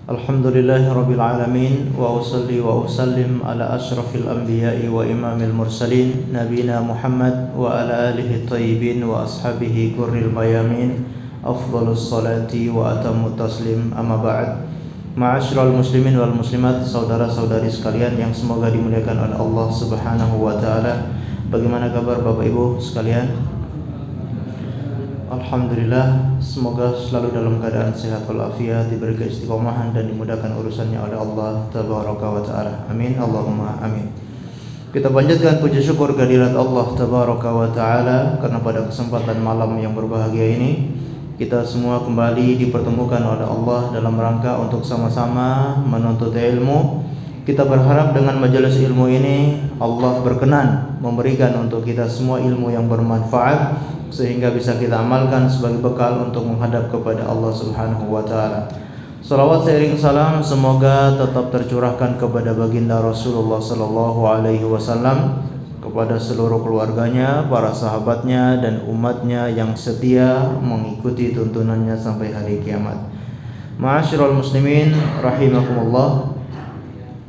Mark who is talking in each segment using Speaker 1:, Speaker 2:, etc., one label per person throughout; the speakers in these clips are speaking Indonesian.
Speaker 1: Alhamdulillahirabbil alamin wa usalli wa usallim ala asyrafil anbiya'i wa imamil mursalin nabiyina Muhammad wa ala alihi thayyibin wa ashabihi gurril mayamin afdhalus salati wa atammut taslim amma ba'd. Ma'asyiral muslimin wal muslimat, saudara-saudari sekalian yang semoga dimuliakan oleh Allah Subhanahu wa taala. Bagaimana kabar Bapak Ibu sekalian? Alhamdulillah, semoga selalu dalam keadaan sehat walafiat, diberi keistiqomahan dan dimudahkan urusannya oleh Allah Tabaraka wa Ta'ala. Amin, Allahumma amin. Kita panjatkan puji syukur kehadirat Allah Tabaraka wa Ta'ala karena pada kesempatan malam yang berbahagia ini kita semua kembali dipertemukan oleh Allah dalam rangka untuk sama-sama menuntut ilmu. Kita berharap dengan majelis ilmu ini Allah berkenan memberikan untuk kita semua ilmu yang bermanfaat sehingga bisa kita amalkan sebagai bekal untuk menghadap kepada Allah Subhanahu wa taala. Salawat seiring salam semoga tetap tercurahkan kepada baginda Rasulullah sallallahu alaihi wasallam, kepada seluruh keluarganya, para sahabatnya dan umatnya yang setia mengikuti tuntunannya sampai hari kiamat. Ma'asyiral muslimin rahimakumullah.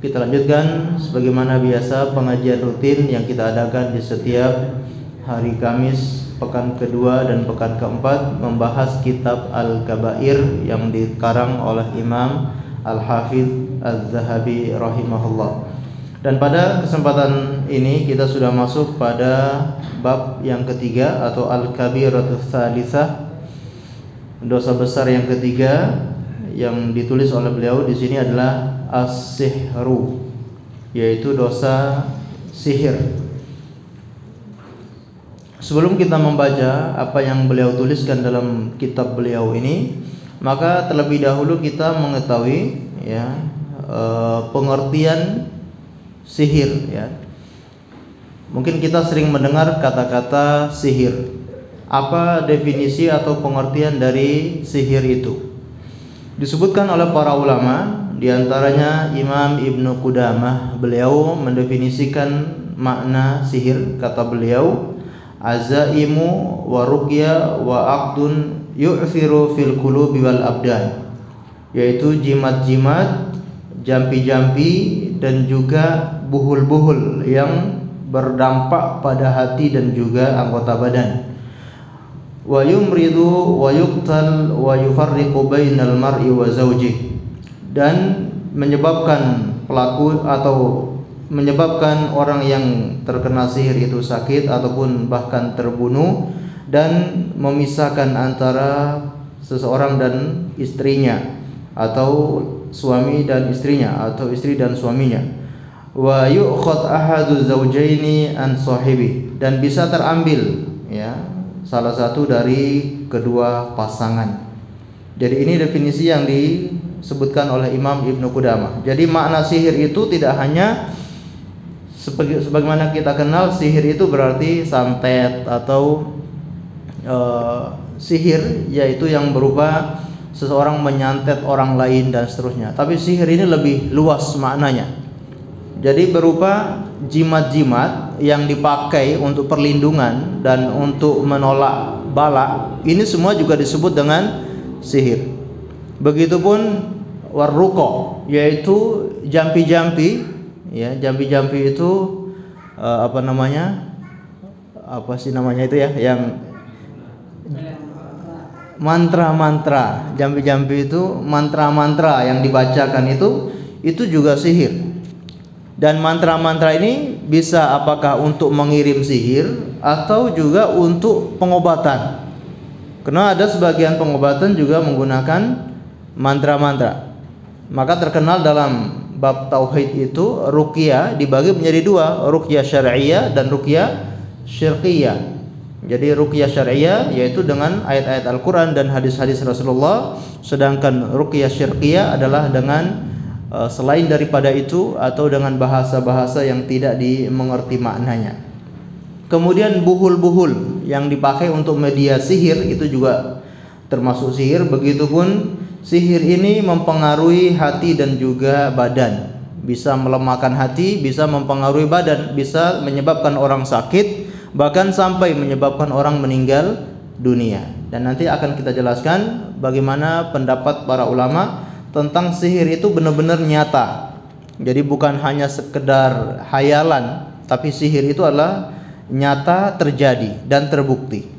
Speaker 1: Kita lanjutkan sebagaimana biasa pengajian rutin yang kita adakan di setiap hari Kamis pekan kedua dan pekan keempat, membahas kitab Al-Kabair yang dikarang oleh Imam Al-Hafidz Az-Zahabi rahimahullah. Dan pada kesempatan ini kita sudah masuk pada bab yang ketiga atau Al-Kabiratus Tsalisah, dosa besar yang ketiga yang ditulis oleh beliau di sini adalah as-sihru, yaitu dosa sihir. Sebelum kita membaca apa yang beliau tuliskan dalam kitab beliau ini, maka terlebih dahulu kita mengetahui pengertian sihir ya. Mungkin kita sering mendengar kata-kata sihir. Apa definisi atau pengertian dari sihir itu? Disebutkan oleh para ulama, diantaranya Imam Ibnu Qudamah, beliau mendefinisikan makna sihir. Kata beliau, azaimu wa ruqya wa aqdun yu'thiru fil qulubi wal abdan, yaitu jimat-jimat, jampi-jampi dan juga buhul-buhul yang berdampak pada hati dan juga anggota badan. Wa yumridu wa yuqtal wa yufarriqu bainal mar'i wa zawjihi, dan menyebabkan pelaku atau menyebabkan orang yang terkena sihir itu sakit ataupun bahkan terbunuh, dan memisahkan antara seseorang dan istrinya, atau suami dan istrinya, atau istri dan suaminya. Wa yu'khad ahadu zawjaini an sahibi, dan bisa terambil salah satu dari kedua pasangan. Jadi ini definisi yang disebutkan oleh Imam Ibnu Qudamah. Jadi makna sihir itu tidak hanya sebagaimana kita kenal sihir itu berarti santet atau sihir, yaitu yang berupa seseorang menyantet orang lain dan seterusnya. Tapi sihir ini lebih luas maknanya. Jadi berupa jimat-jimat yang dipakai untuk perlindungan dan untuk menolak bala. Ini semua juga disebut dengan sihir. Begitupun warruqa, yaitu jampi-jampi. Ya, jampi-jampi itu apa sih namanya itu ya, yang mantra-mantra. Jampi-jampi itu mantra-mantra yang dibacakan itu juga sihir. Dan mantra-mantra ini bisa apakah untuk mengirim sihir atau juga untuk pengobatan. Karena ada sebagian pengobatan juga menggunakan mantra-mantra. Maka terkenal dalam bab tauhid itu ruqyah dibagi menjadi dua, ruqyah syar'iyyah dan ruqyah syirqiyah. Jadi ruqyah syar'iyyah yaitu dengan ayat-ayat Al-Qur'an dan hadis-hadis Rasulullah, sedangkan ruqyah syirqiyah adalah dengan selain daripada itu atau dengan bahasa-bahasa yang tidak dimengerti maknanya. Kemudian buhul-buhul yang dipakai untuk media sihir itu juga termasuk sihir. Begitupun sihir ini mempengaruhi hati dan juga badan. Bisa melemahkan hati, bisa mempengaruhi badan, bisa menyebabkan orang sakit, bahkan sampai menyebabkan orang meninggal dunia. Dan nanti akan kita jelaskan bagaimana pendapat para ulama tentang sihir itu benar-benar nyata. Jadi bukan hanya sekedar hayalan, tapi sihir itu adalah nyata, terjadi dan terbukti.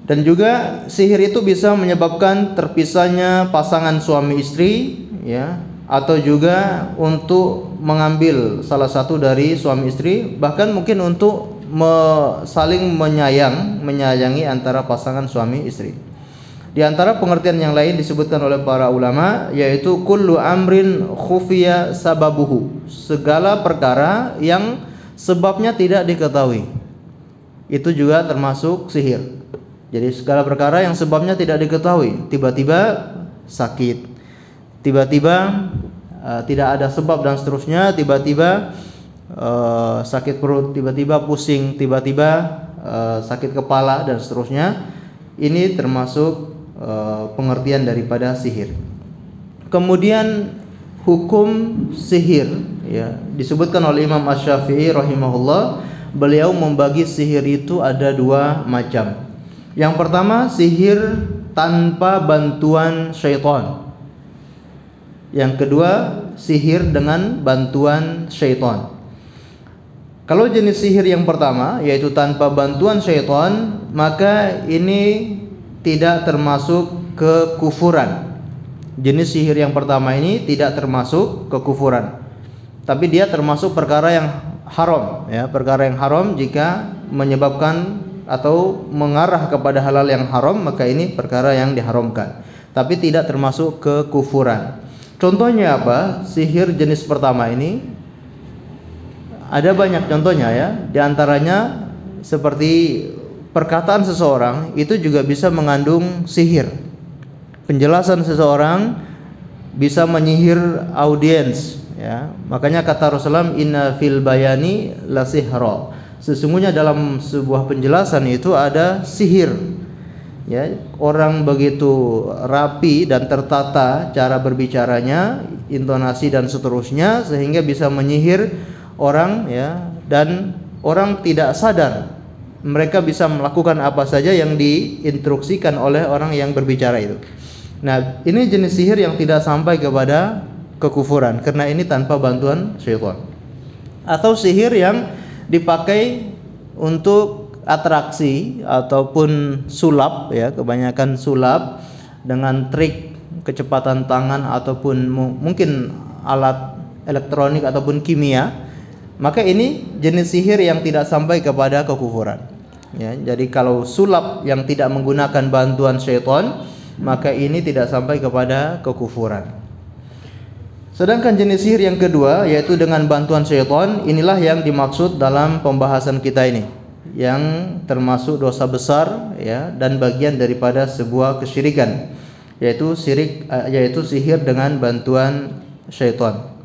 Speaker 1: Dan juga sihir itu bisa menyebabkan terpisahnya pasangan suami istri, ya, atau juga untuk mengambil salah satu dari suami istri, bahkan mungkin untuk saling menyayangi antara pasangan suami istri. Di antara pengertian yang lain disebutkan oleh para ulama, yaitu kullu amrin khufiya sababuhu, segala perkara yang sebabnya tidak diketahui, itu juga termasuk sihir. Jadi segala perkara yang sebabnya tidak diketahui, tiba-tiba sakit, tiba-tiba tidak ada sebab dan seterusnya, tiba-tiba sakit perut, tiba-tiba pusing, tiba-tiba sakit kepala dan seterusnya, ini termasuk pengertian daripada sihir. Kemudian hukum sihir, ya, disebutkan oleh Imam Asy-Syafi'i rahimahullah, beliau membagi sihir itu ada dua macam. Yang pertama, sihir tanpa bantuan syaitan. Yang kedua, sihir dengan bantuan syaitan. Kalau jenis sihir yang pertama, yaitu tanpa bantuan syaitan, maka ini tidak termasuk kekufuran. Jenis sihir yang pertama ini tidak termasuk kekufuran, tapi dia termasuk perkara yang haram, ya, perkara yang haram jika menyebabkan atau mengarah kepada halal yang haram, maka ini perkara yang diharamkan, tapi tidak termasuk kekufuran. Contohnya apa? Sihir jenis pertama ini ada banyak contohnya, ya. Di antaranya seperti perkataan seseorang itu juga bisa mengandung sihir. Penjelasan seseorang bisa menyihir audiens, ya. Makanya kata Rasulullah, inna fil bayani la sihra. Sesungguhnya dalam sebuah penjelasan itu ada sihir, ya. Orang begitu rapi dan tertata cara berbicaranya, intonasi dan seterusnya, sehingga bisa menyihir orang, ya, dan orang tidak sadar mereka bisa melakukan apa saja yang diinstruksikan oleh orang yang berbicara itu. Nah, ini jenis sihir yang tidak sampai kepada kekufuran karena ini tanpa bantuan syaitan. Atau sihir yang dipakai untuk atraksi ataupun sulap, ya, kebanyakan sulap dengan trik kecepatan tangan ataupun mungkin alat elektronik ataupun kimia, maka ini jenis sihir yang tidak sampai kepada kekufuran, ya. Jadi kalau sulap yang tidak menggunakan bantuan syaitan, maka ini tidak sampai kepada kekufuran. Sedangkan jenis sihir yang kedua, yaitu dengan bantuan syaitan, inilah yang dimaksud dalam pembahasan kita ini, yang termasuk dosa besar, ya, dan bagian daripada sebuah kesyirikan, yaitu sihir dengan bantuan syaitan.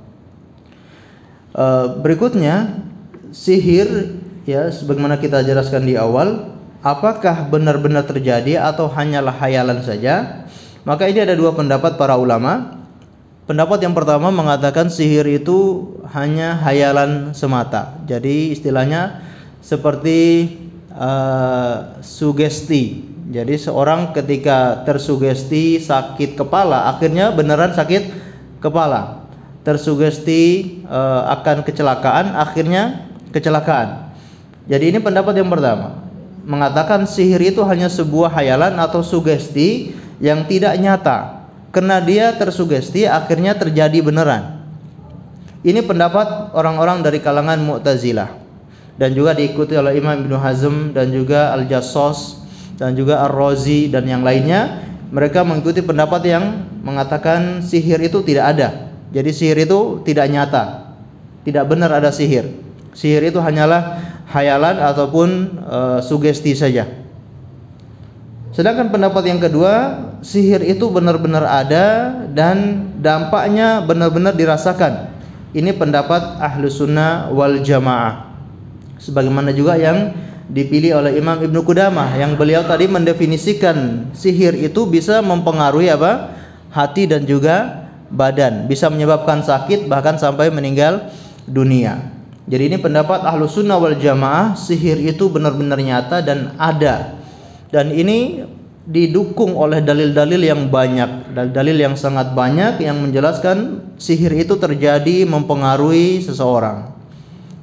Speaker 1: Berikutnya sihir, ya, sebagaimana kita jelaskan di awal, apakah benar-benar terjadi atau hanyalah hayalan saja? Maka ini ada dua pendapat para ulama. Pendapat yang pertama mengatakan sihir itu hanya hayalan semata. Jadi istilahnya seperti sugesti. Jadi seorang ketika tersugesti sakit kepala, akhirnya beneran sakit kepala. Tersugesti akan kecelakaan, akhirnya kecelakaan. Jadi ini pendapat yang pertama, mengatakan sihir itu hanya sebuah hayalan atau sugesti yang tidak nyata. Karena dia tersugesti, akhirnya terjadi beneran. Ini pendapat orang-orang dari kalangan Mu'tazilah, dan juga diikuti oleh Imam Ibnu Hazm dan juga Al-Jassos dan juga Ar-Razi dan yang lainnya. Mereka mengikuti pendapat yang mengatakan sihir itu tidak ada. Jadi sihir itu tidak nyata, tidak benar ada sihir. Sihir itu hanyalah hayalan ataupun sugesti saja. Sedangkan pendapat yang kedua, sihir itu benar-benar ada dan dampaknya benar-benar dirasakan. Ini pendapat Ahlus Sunnah wal Jamaah, sebagaimana juga yang dipilih oleh Imam Ibnu Qudamah, yang beliau tadi mendefinisikan sihir itu bisa mempengaruhi apa? Hati dan juga badan, bisa menyebabkan sakit bahkan sampai meninggal dunia. Jadi ini pendapat Ahlus Sunnah wal Jamaah, sihir itu benar-benar nyata dan ada. Dan ini didukung oleh dalil-dalil yang banyak, dalil yang sangat banyak yang menjelaskan sihir itu terjadi mempengaruhi seseorang.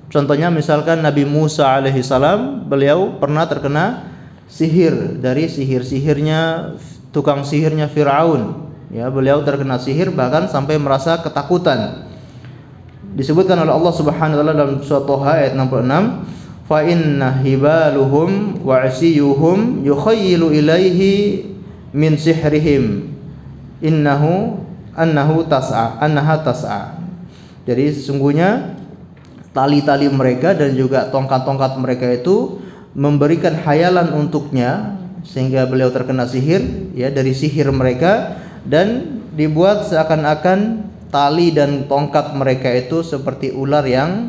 Speaker 1: Contohnya misalkan Nabi Musa alaihissalam, beliau pernah terkena sihir dari sihir-sihirnya tukang sihirnya Firaun. Ya, beliau terkena sihir bahkan sampai merasa ketakutan. Disebutkan oleh Allah Subhanahu wa taala dalam surat Thaha ayat 66, fa inna hibaluhum wa asiyuhum yukhayyilu ilaihi min sihrihim annaha tas'a. Jadi sesungguhnya tali-tali mereka dan juga tongkat-tongkat mereka itu memberikan hayalan untuknya sehingga beliau terkena sihir, ya, dari sihir mereka, dan dibuat seakan-akan tali dan tongkat mereka itu seperti ular yang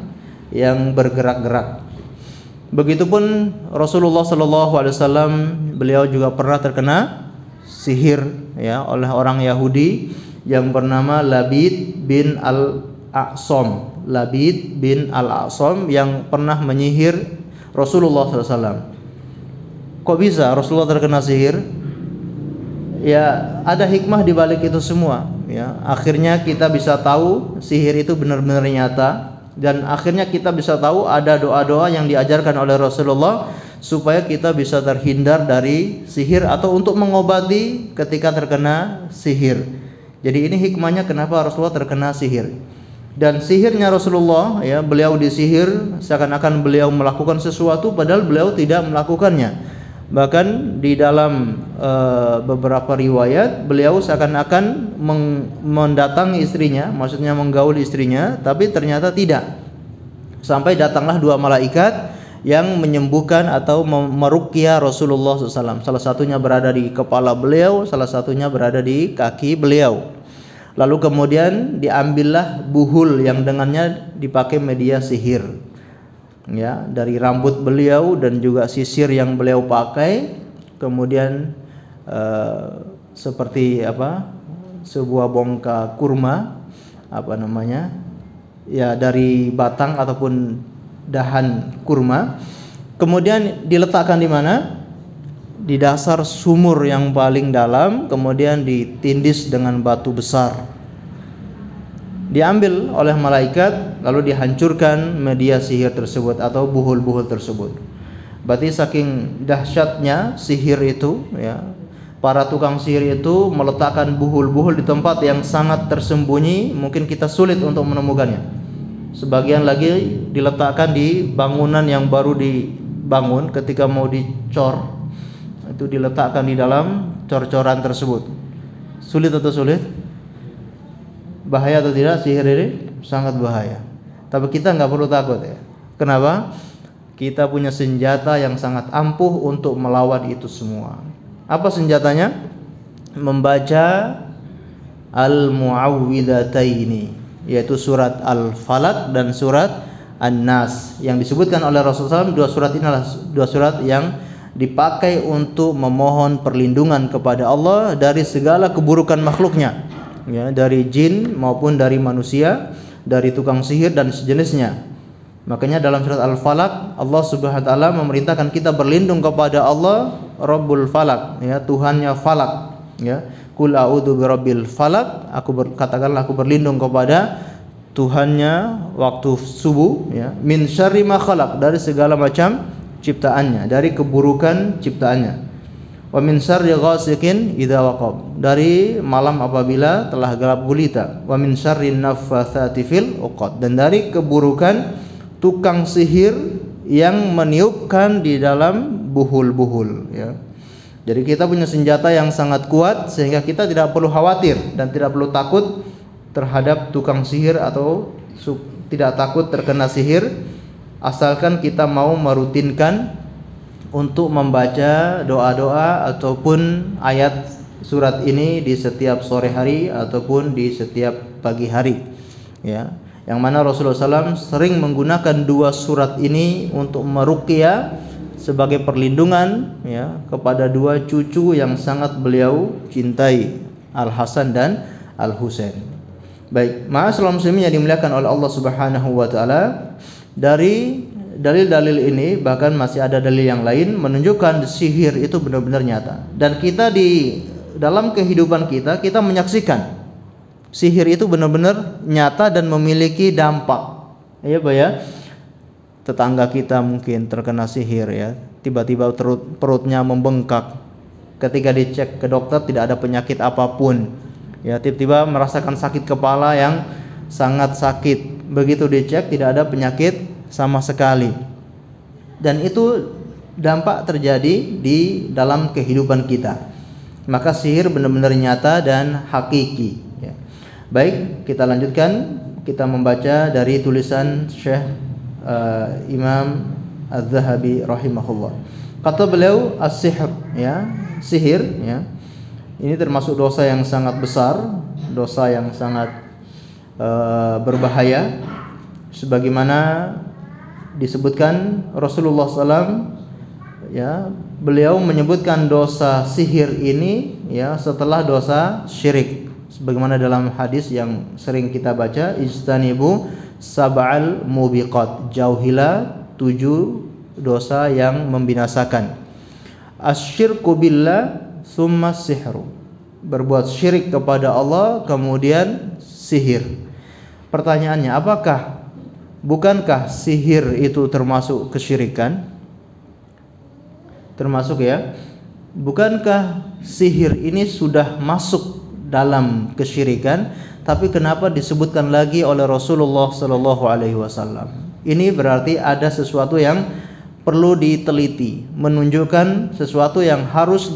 Speaker 1: bergerak-gerak. Begitupun Rasulullah SAW, beliau juga pernah terkena sihir, ya, oleh orang Yahudi yang bernama Labid bin Al-A'sam. Labid bin Al-A'sam yang pernah menyihir Rasulullah SAW. Kok bisa Rasulullah terkena sihir? Ya, ada hikmah di balik itu semua, ya. Akhirnya kita bisa tahu sihir itu benar-benar nyata, dan akhirnya kita bisa tahu ada doa-doa yang diajarkan oleh Rasulullah supaya kita bisa terhindar dari sihir atau untuk mengobati ketika terkena sihir. Jadi ini hikmahnya kenapa Rasulullah terkena sihir. Dan sihirnya Rasulullah, ya, beliau disihir seakan-akan beliau melakukan sesuatu padahal beliau tidak melakukannya. Bahkan di dalam beberapa riwayat beliau seakan-akan mendatangi istrinya, maksudnya menggaul istrinya, tapi ternyata tidak. Sampai datanglah dua malaikat yang menyembuhkan atau meruqyah Rasulullah SAW. Salah satunya berada di kepala beliau, salah satunya berada di kaki beliau. Lalu kemudian diambillah buhul yang dengannya dipakai media sihir, ya, dari rambut beliau dan juga sisir yang beliau pakai. Kemudian seperti sebuah bongka kurma, ya, dari batang ataupun dahan kurma. Kemudian diletakkan di mana? Di dasar sumur yang paling dalam, kemudian ditindis dengan batu besar. Diambil oleh malaikat lalu dihancurkan media sihir tersebut atau buhul-buhul tersebut. Berarti saking dahsyatnya sihir itu, ya, para tukang sihir itu meletakkan buhul-buhul di tempat yang sangat tersembunyi, mungkin kita sulit untuk menemukannya. Sebagian lagi diletakkan di bangunan yang baru dibangun, ketika mau dicor itu diletakkan di dalam cor-coran tersebut. Sulit atau sulit? Bahaya atau tidak sihir ini? Sangat bahaya. Tapi kita nggak perlu takut, ya. Kenapa? Kita punya senjata yang sangat ampuh untuk melawan itu semua. Apa senjatanya? Membaca Al-Mu'awwidhataini, yaitu surat Al-Falaq dan surat An-Nas. Yang disebutkan oleh Rasulullah SAW, dua surat ini adalah dua surat yang dipakai untuk memohon perlindungan kepada Allah dari segala keburukan makhluknya, ya, dari jin maupun dari manusia, dari tukang sihir dan sejenisnya. Makanya dalam surat Al-Falaq Allah Subhanahu wa taala memerintahkan kita berlindung kepada Allah Rabbul Falaq, ya, Tuhannya Falaq, ya. Qul a'udzu birabbil falaq, katakanlah aku berlindung kepada Tuhannya waktu subuh, ya, min syarri ma khalaq, dari segala macam ciptaannya, dari keburukan ciptaannya, wa min syarri ghasiqin idza waqab, dari malam apabila telah gelap gulita, wa min syarri naffatsati fil 'uqad, dan dari keburukan tukang sihir yang meniupkan di dalam buhul-buhul, ya. Jadi kita punya senjata yang sangat kuat sehingga kita tidak perlu khawatir dan tidak perlu takut terhadap tukang sihir atau tidak takut terkena sihir, asalkan kita mau merutinkan untuk membaca doa-doa ataupun ayat surat ini di setiap sore hari ataupun di setiap pagi hari, ya. Yang mana Rasulullah SAW sering menggunakan dua surat ini untuk meruqyah sebagai perlindungan, ya, kepada dua cucu yang sangat beliau cintai, Al-Hasan dan Al-Husain. Baik, ma'asyiral muslimin yang dimuliakan oleh Allah Subhanahu wa taala, dari dalil-dalil ini, bahkan masih ada dalil yang lain menunjukkan sihir itu benar-benar nyata. Dan kita di dalam kehidupan kita menyaksikan sihir itu benar-benar nyata dan memiliki dampak. Ya Pak ya. Tetangga kita mungkin terkena sihir ya, tiba-tiba perutnya membengkak. Ketika dicek ke dokter tidak ada penyakit apapun. Ya, tiba-tiba merasakan sakit kepala yang sangat sakit. Begitu dicek tidak ada penyakit sama sekali. Dan itu dampak terjadi di dalam kehidupan kita. Maka sihir benar-benar nyata dan hakiki ya. Baik, kita lanjutkan. Kita membaca dari tulisan Syekh Imam Az-Zahabi rahimahullah. Kata beliau, as-sihr ya, sihir ya. Ini termasuk dosa yang sangat besar, dosa yang sangat berbahaya, sebagaimana disebutkan Rasulullah SAW ya, beliau menyebutkan dosa sihir ini ya setelah dosa syirik, sebagaimana dalam hadis yang sering kita baca, ijtanibu sab'al mubiqat, jauhilah 7 dosa yang membinasakan. Asyirku billah summa sihru, berbuat syirik kepada Allah kemudian sihir. Pertanyaannya, bukankah sihir itu termasuk kesyirikan? Termasuk ya. Bukankah sihir ini sudah masuk dalam kesyirikan, tapi kenapa disebutkan lagi oleh Rasulullah sallallahu alaihi wasallam? Ini berarti ada sesuatu yang perlu diteliti, menunjukkan sesuatu yang harus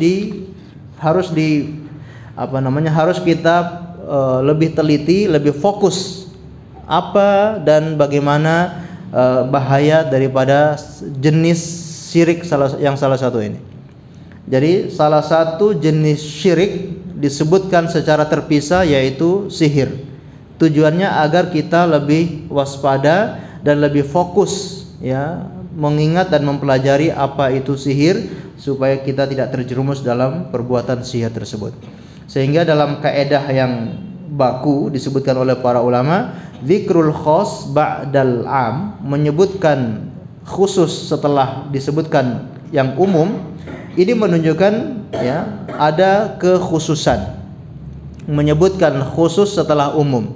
Speaker 1: kita lebih teliti, lebih fokus apa dan bagaimana bahaya daripada jenis syirik yang salah satu ini. Jadi salah satu jenis syirik disebutkan secara terpisah, yaitu sihir. Tujuannya agar kita lebih waspada dan lebih fokus ya, mengingat dan mempelajari apa itu sihir, supaya kita tidak terjerumus dalam perbuatan sihir tersebut. Sehingga dalam kaedah yang baku disebutkan oleh para ulama, dzikrul khas ba'dal am, menyebutkan khusus setelah disebutkan yang umum. Ini menunjukkan ya, ada kekhususan, menyebutkan khusus setelah umum.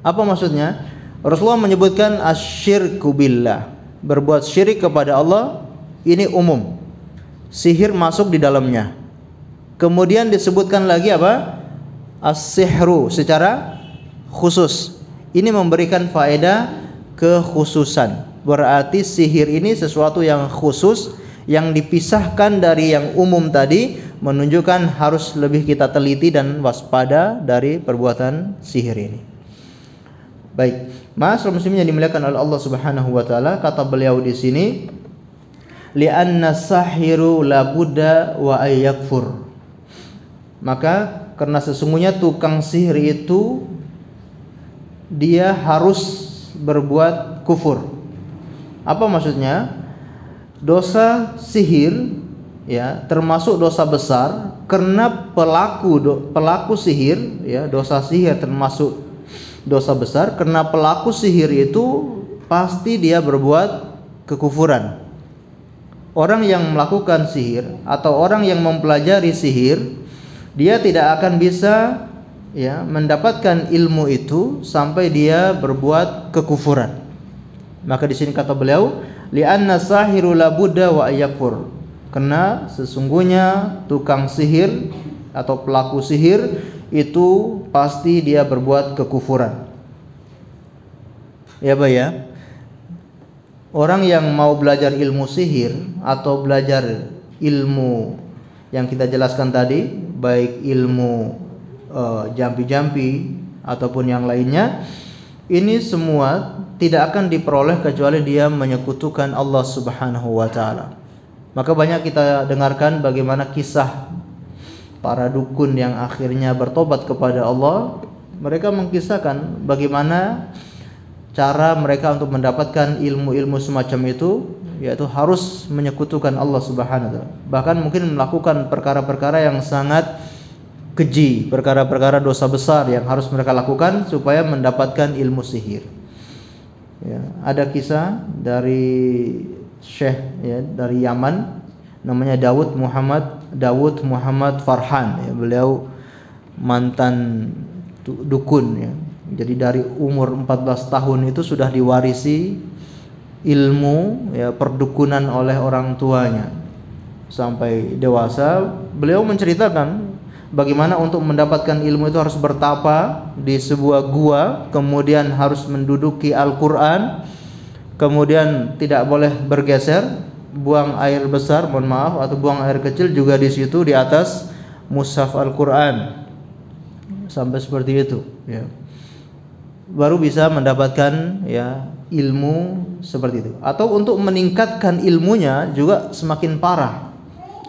Speaker 1: Apa maksudnya? Rasulullah menyebutkan asyirku billah, berbuat syirik kepada Allah, ini umum, sihir masuk di dalamnya. Kemudian disebutkan lagi apa? As-sihru secara khusus. Ini memberikan faedah kekhususan. Berarti sihir ini sesuatu yang khusus, yang dipisahkan dari yang umum tadi, menunjukkan harus lebih kita teliti dan waspada dari perbuatan sihir ini. Baik, ma'asyiral muslimin yang dimuliakan oleh Allah Subhanahu wa taala, kata beliau di sini, li'anna sahiru la budda wa ayyakfur. Maka karena sesungguhnya tukang sihir itu dia harus berbuat kufur. Apa maksudnya? Dosa sihir ya, termasuk dosa besar karena pelaku sihir ya, dosa sihir termasuk dosa besar karena pelaku sihir itu pasti dia berbuat kekufuran. Orang yang melakukan sihir atau orang yang mempelajari sihir, dia tidak akan bisa ya mendapatkan ilmu itu sampai dia berbuat kekufuran. Maka di sini kata beliau, li'anna sahiru la budda wa ayyakfur, karena sesungguhnya tukang sihir atau pelaku sihir itu pasti dia berbuat kekufuran. Ya Pak ya. Orang yang mau belajar ilmu sihir atau belajar ilmu yang kita jelaskan tadi, baik ilmu jampi-jampi ataupun yang lainnya, ini semua tidak akan diperoleh kecuali dia menyekutukan Allah Subhanahu wa taala. Maka banyak kita dengarkan bagaimana kisah para dukun yang akhirnya bertobat kepada Allah. Mereka mengkisahkan bagaimana cara mereka untuk mendapatkan ilmu-ilmu semacam itu, yaitu harus menyekutukan Allah Subhanahu wa taala. Bahkan mungkin melakukan perkara-perkara yang sangat keji, perkara-perkara dosa besar yang harus mereka lakukan supaya mendapatkan ilmu sihir. Ya, ada kisah dari Syekh ya, dari Yaman, namanya Dawud Muhammad Farhan. Ya, beliau mantan dukun ya. Jadi dari umur 14 tahun itu sudah diwarisi ilmu ya perdukunan oleh orang tuanya. Sampai dewasa beliau menceritakan bagaimana untuk mendapatkan ilmu itu harus bertapa di sebuah gua, kemudian harus menduduki Al-Qur'an, kemudian tidak boleh bergeser, buang air besar, mohon maaf, atau buang air kecil juga di situ di atas mushaf Al-Qur'an. Sampai seperti itu ya. Baru bisa mendapatkan ya ilmu seperti itu. Atau untuk meningkatkan ilmunya juga semakin parah.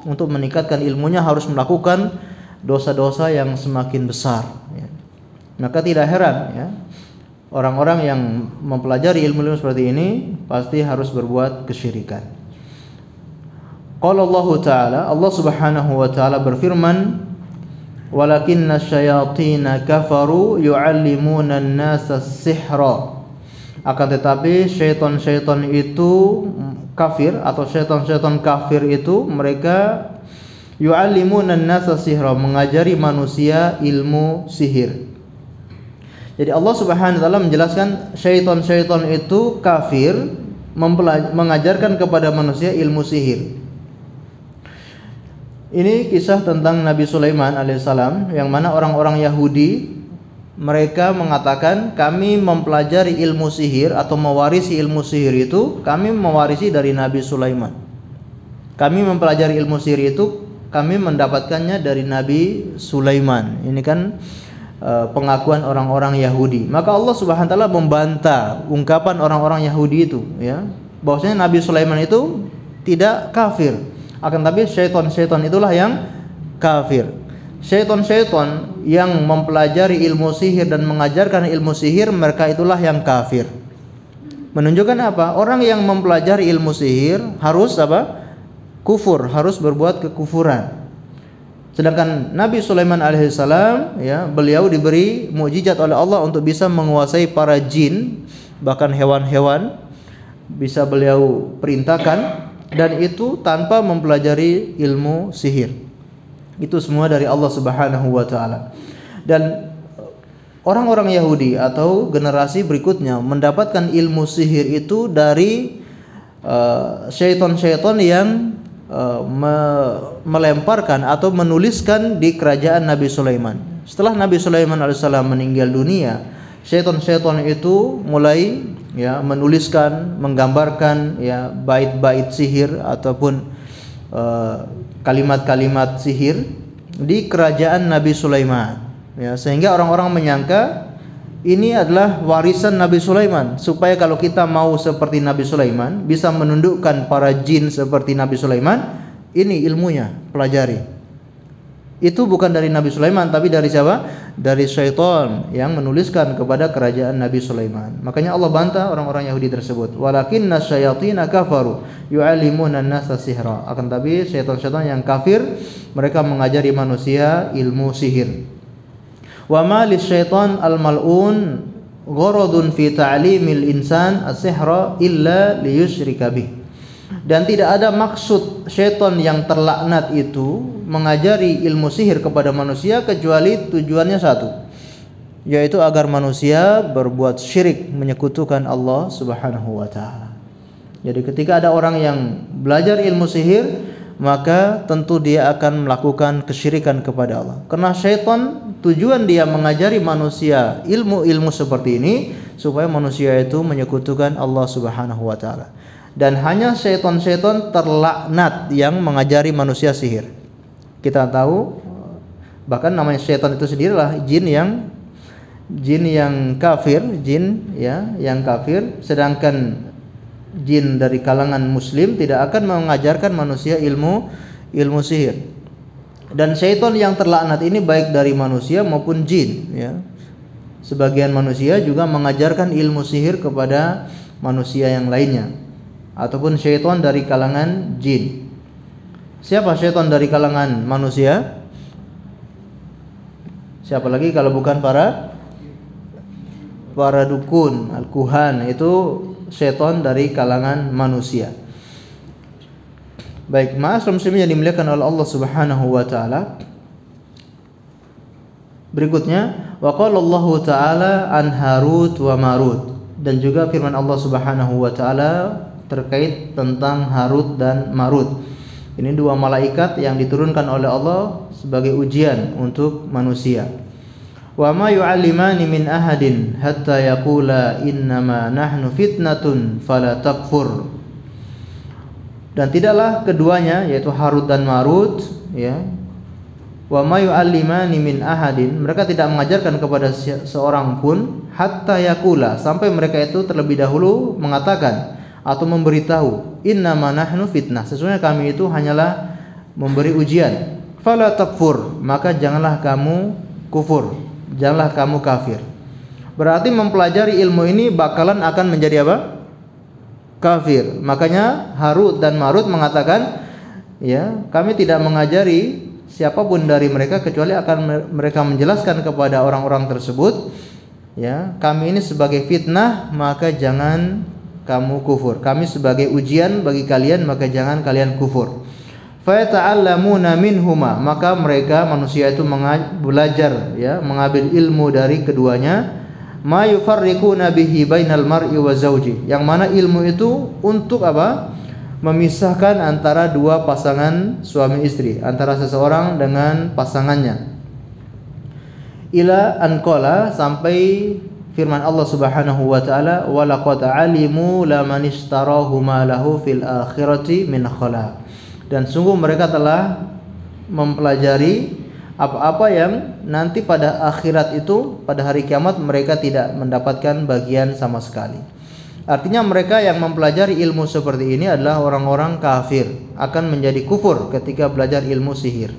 Speaker 1: Untuk meningkatkan ilmunya harus melakukan dosa-dosa yang semakin besar ya. Maka tidak heran ya, orang-orang yang mempelajari ilmu-ilmu seperti ini pasti harus berbuat kesyirikan. Qala Allah Ta'ala, Allah Subhanahu wa Ta'ala berfirman, walakinna syayatina kafaru yu'allimuna an-nasa as-sihra. Akan tetapi syaitan-syaitan itu kafir, atau syaitan-syaitan kafir itu mereka yu'allimuna an-nasa as-sihra, mengajari manusia ilmu sihir. Jadi Allah Subhanahu wa Ta'ala menjelaskan syaitan-syaitan itu kafir, mengajarkan kepada manusia ilmu sihir. Ini kisah tentang Nabi Sulaiman alaihissalam, yang mana orang-orang Yahudi mereka mengatakan kami mempelajari ilmu sihir atau mewarisi ilmu sihir itu, kami mewarisi dari Nabi Sulaiman. Kami mempelajari ilmu sihir itu, kami mendapatkannya dari Nabi Sulaiman. Ini kan pengakuan orang-orang Yahudi. Maka Allah Subhanahu wa Ta'ala membantah ungkapan orang-orang Yahudi itu ya, bahwasanya Nabi Sulaiman itu tidak kafir. Akan tapi syaitan-syaitan itulah yang kafir. Syaitan-syaitan yang mempelajari ilmu sihir dan mengajarkan ilmu sihir, mereka itulah yang kafir. Menunjukkan apa? Orang yang mempelajari ilmu sihir harus apa? Kufur, harus berbuat kekufuran. Sedangkan Nabi Sulaiman alaihissalam ya, beliau diberi mukjizat oleh Allah untuk bisa menguasai para jin, bahkan hewan-hewan bisa beliau perintahkan, dan itu tanpa mempelajari ilmu sihir. Itu semua dari Allah Subhanahu wa Ta'ala. Dan orang-orang Yahudi atau generasi berikutnya mendapatkan ilmu sihir itu dari syaitan-syaitan yang melemparkan atau menuliskan di kerajaan Nabi Sulaiman. Setelah Nabi Sulaiman alaihissalam meninggal dunia, syaitan-syaitan itu mulai ya menuliskan, menggambarkan ya bait-bait sihir ataupun kalimat-kalimat sihir di kerajaan Nabi Sulaiman ya, sehingga orang-orang menyangka ini adalah warisan Nabi Sulaiman, supaya kalau kita mau seperti Nabi Sulaiman, bisa menundukkan para jin seperti Nabi Sulaiman, ini ilmunya, pelajari. Itu bukan dari Nabi Sulaiman, tapi dari siapa? Dari syaitan yang menuliskan kepada kerajaan Nabi Sulaiman. Makanya Allah bantah orang-orang Yahudi tersebut. Walakinna syayatina kafaru yu'allimuna an-nasa sihra. Akan tapi syaitan-syaitan yang kafir, mereka mengajari manusia ilmu sihir. Wa ma lisyaitan al-mal'un gharadun fi ta'limil insan as-sihra illa liyusyrika bih. Dan tidak ada maksud syaitan yang terlaknat itu mengajari ilmu sihir kepada manusia kecuali tujuannya satu, yaitu agar manusia berbuat syirik, menyekutukan Allah Subhanahu wa Ta'ala. Jadi ketika ada orang yang belajar ilmu sihir, maka tentu dia akan melakukan kesyirikan kepada Allah. Karena syaitan tujuan dia mengajari manusia ilmu-ilmu seperti ini supaya manusia itu menyekutukan Allah Subhanahu wa Ta'ala. Dan hanya syaitan-syaitan terlaknat yang mengajari manusia sihir. Kita tahu bahkan namanya syaitan itu sendirilah jin yang kafir, jin ya yang kafir, sedangkan jin dari kalangan muslim tidak akan mengajarkan manusia ilmu sihir. Dan syaitan yang terlaknat ini baik dari manusia maupun jin ya. Sebagian manusia juga mengajarkan ilmu sihir kepada manusia yang lainnya, ataupun syaitan dari kalangan jin. Siapa syaitan dari kalangan manusia? Siapa lagi kalau bukan para para dukun, al-kuhan, itu setan dari kalangan manusia. Baik, ma'asyiral muslimin yang dimuliakan oleh Allah Subhanahu wa taala. Berikutnya, wa qala Allah taala an Harut wa Marut, dan juga firman Allah Subhanahu wa taala terkait tentang Harut dan Marut. Ini dua malaikat yang diturunkan oleh Allah sebagai ujian untuk manusia. Wa ma yu'allimani min ahadin hatta yaqula innama nahnu fitnatun fala takfur. Dan tidaklah keduanya, yaitu Harut dan Marut, ya, wa ma yu'allimani min ahadin, mereka tidak mengajarkan kepada seorang pun, hatta yaqula, sampai mereka itu terlebih dahulu mengatakan atau memberitahu, innama nahnu fitnah, sesungguhnya kami itu hanyalah memberi ujian. Fala takfur, maka janganlah kamu kufur, janganlah kamu kafir. Berarti mempelajari ilmu ini bakalan akan menjadi apa? Kafir. Makanya Harut dan Marut mengatakan, ya, kami tidak mengajari siapapun dari mereka kecuali akan mereka menjelaskan kepada orang-orang tersebut, ya, kami ini sebagai fitnah, maka jangan kamu kufur. Kami sebagai ujian bagi kalian, maka jangan kalian kufur. Fa yata'allamuna minhuma, maka mereka manusia itu belajar, ya, mengambil ilmu dari keduanya. Ma yufarriquna bihi bainal mar'i wa zawji, yang mana ilmu itu untuk apa? Memisahkan antara dua pasangan suami istri, antara seseorang dengan pasangannya. Ila anqala, sampai firman Allah Subhanahu wa taala, wa laqad alimu laman ishtarahu ma lahu fil akhirati min khalaq. Dan sungguh mereka telah mempelajari apa-apa yang nanti pada akhirat itu, pada hari kiamat mereka tidak mendapatkan bagian sama sekali. Artinya mereka yang mempelajari ilmu seperti ini adalah orang-orang kafir, akan menjadi kufur ketika belajar ilmu sihir.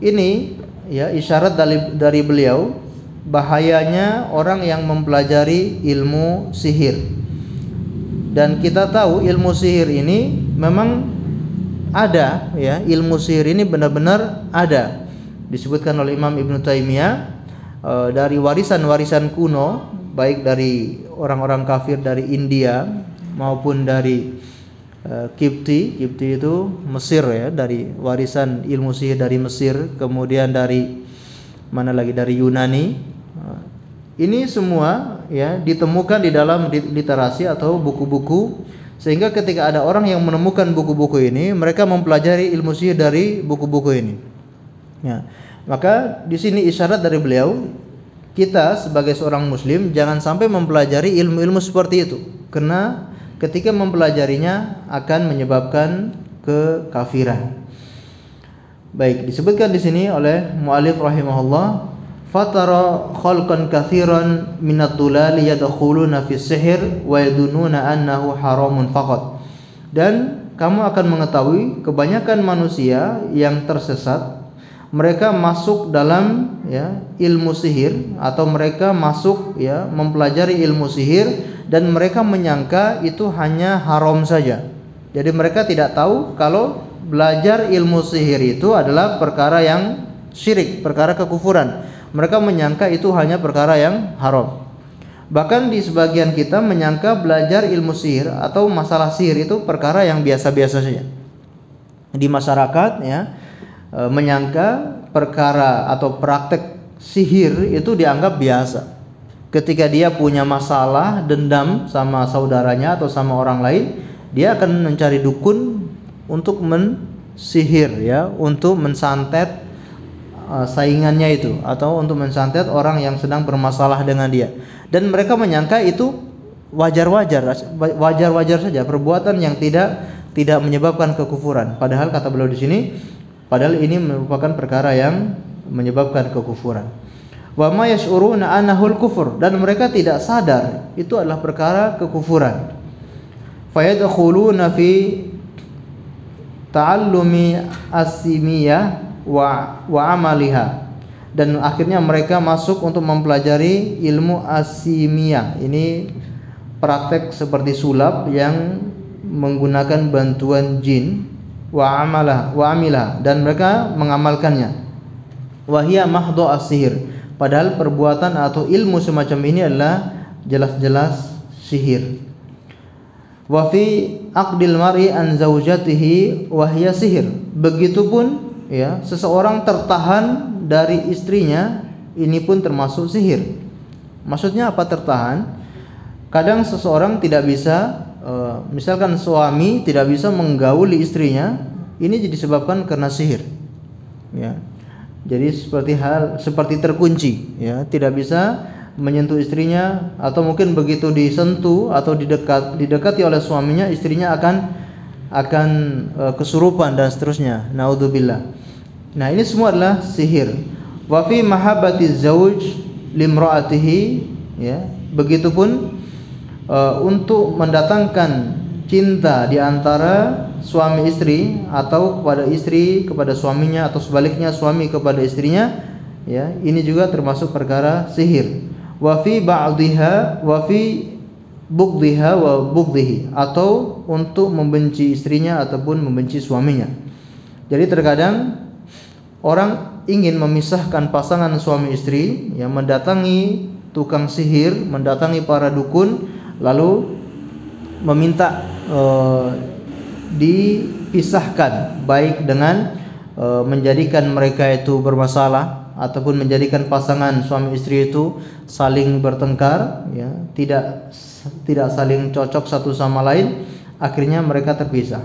Speaker 1: Ini, ya, isyarat dari beliau bahayanya orang yang mempelajari ilmu sihir. Dan kita tahu ilmu sihir ini memang ada, ya, ilmu sihir ini benar-benar ada. Disebutkan oleh Imam Ibn Taimiyah dari warisan-warisan kuno, baik dari orang-orang kafir dari India maupun dari Kipti itu Mesir, ya, dari warisan ilmu sihir dari Mesir, kemudian dari mana lagi, dari Yunani. Ini semua, ya, ditemukan di dalam literasi atau buku-buku, sehingga ketika ada orang yang menemukan buku-buku ini, mereka mempelajari ilmu sihir dari buku-buku ini. Ya, maka di sini isyarat dari beliau, kita sebagai seorang muslim jangan sampai mempelajari ilmu-ilmu seperti itu, karena ketika mempelajarinya akan menyebabkan kekafiran. Baik, disebutkan di sini oleh mu'allif rahimahullah, fatara khalqan katsiran minad dulali yadkhuluna fi sihir wa yadununa annahu haramun faqat. Dan kamu akan mengetahui kebanyakan manusia yang tersesat, mereka masuk dalam, ya, ilmu sihir, atau mereka masuk, ya, mempelajari ilmu sihir, dan mereka menyangka itu hanya haram saja. Jadi mereka tidak tahu kalau belajar ilmu sihir itu adalah perkara yang syirik, perkara kekufuran. Mereka menyangka itu hanya perkara yang haram. Bahkan di sebagian kita menyangka belajar ilmu sihir atau masalah sihir itu perkara yang biasa-biasa saja. Di masyarakat, ya, menyangka perkara atau praktek sihir itu dianggap biasa. Ketika dia punya masalah dendam sama saudaranya atau sama orang lain, dia akan mencari dukun untuk mensihir, ya, untuk mensantet saingannya itu, atau untuk mensantet orang yang sedang bermasalah dengan dia. Dan mereka menyangka itu wajar-wajar saja, perbuatan yang tidak menyebabkan kekufuran. Padahal kata beliau di sini, padahal ini merupakan perkara yang menyebabkan kekufuran. Wa ma yash'uruna annahul kufur, dan mereka tidak sadar itu adalah perkara kekufuran. Fayadkhuluna fi ta'allumi as-simiyah wa amaliha, dan akhirnya mereka masuk untuk mempelajari ilmu as-simiyah. Ini praktek seperti sulap yang menggunakan bantuan jin, wa amilah, dan mereka mengamalkannya. Wa hiya mahdhu as-sihir, padahal perbuatan atau ilmu semacam ini adalah jelas-jelas sihir. Wa fi aqdil mar'i an zaujatihi wa hiya sihir. Begitupun ya, seseorang tertahan dari istrinya, ini pun termasuk sihir. Maksudnya apa tertahan? Kadang seseorang tidak bisa misalkan suami tidak bisa menggauli istrinya, ini disebabkan karena sihir. Ya. Jadi seperti terkunci, ya, tidak bisa menyentuh istrinya, atau mungkin begitu disentuh atau didekati oleh suaminya, istrinya akan kesurupan dan seterusnya. Naudzubillah. Nah, ini semua adalah sihir. Wa fi mahabbati zauj limra'atihi, ya. Begitupun untuk mendatangkan cinta di antara suami istri, atau kepada istri kepada suaminya, atau sebaliknya suami kepada istrinya, ya, ini juga termasuk perkara sihir. Wa fi ba'dihha wa fi bughdhiha wa bughdhihi, atau untuk membenci istrinya ataupun membenci suaminya. Jadi terkadang orang ingin memisahkan pasangan suami istri, yang mendatangi tukang sihir, mendatangi para dukun, lalu meminta dipisahkan, baik dengan menjadikan mereka itu bermasalah, ataupun menjadikan pasangan suami istri itu saling bertengkar, ya, tidak saling cocok satu sama lain, akhirnya mereka terpisah.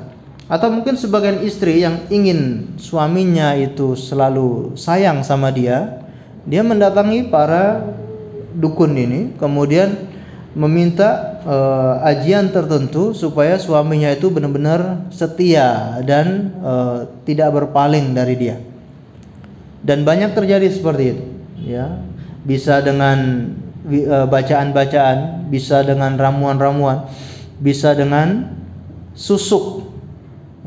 Speaker 1: Atau mungkin sebagian istri yang ingin suaminya itu selalu sayang sama dia mendatangi para dukun ini, kemudian meminta ajian tertentu supaya suaminya itu benar-benar setia dan tidak berpaling dari dia. Dan banyak terjadi seperti itu, ya. Bisa dengan bacaan-bacaan, bisa dengan ramuan-ramuan, bisa dengan susuk,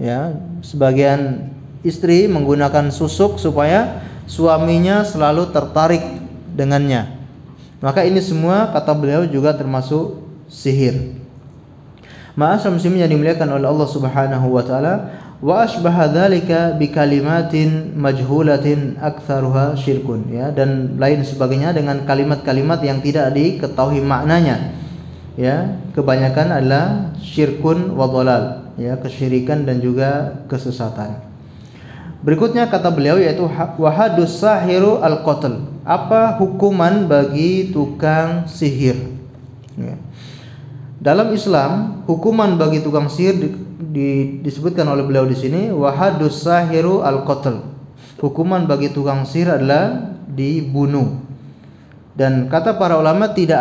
Speaker 1: ya. Sebagian istri menggunakan susuk supaya suaminya selalu tertarik dengannya. Maka ini semua kata beliau juga termasuk sihir. Ma'asyiral muslimin yang dimuliakan oleh Allah Subhanahu wa taala, wa asbaha dzalika bi kalimatin majhulatin aktsaruha syirkun, ya, dan lain sebagainya dengan kalimat-kalimat yang tidak diketahui maknanya, ya, kebanyakan adalah syirkun wa dhalal, ya, kesyirikan dan juga kesesatan. Berikutnya kata beliau yaitu wahadus sahiru al-qatl. Apa hukuman bagi tukang sihir? Ya. Dalam Islam, hukuman bagi tukang sihir disebutkan oleh beliau di sini, wahadus sahiru al-qatl. Hukuman bagi tukang sihir adalah dibunuh. Dan kata para ulama tidak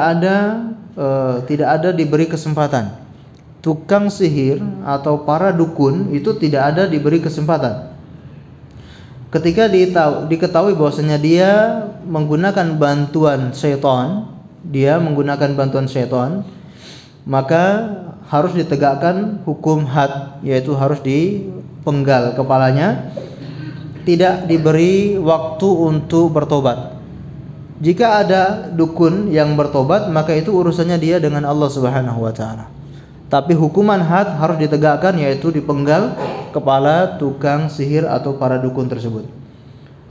Speaker 1: ada diberi kesempatan. Tukang sihir atau para dukun itu tidak ada diberi kesempatan. Ketika diketahui bahwasanya dia menggunakan bantuan syaitan, maka harus ditegakkan hukum had, yaitu harus dipenggal kepalanya, tidak diberi waktu untuk bertobat. Jika ada dukun yang bertobat, maka itu urusannya dia dengan Allah Subhanahu wa taala. Tapi hukuman had harus ditegakkan, yaitu dipenggal kepala tukang sihir atau para dukun tersebut.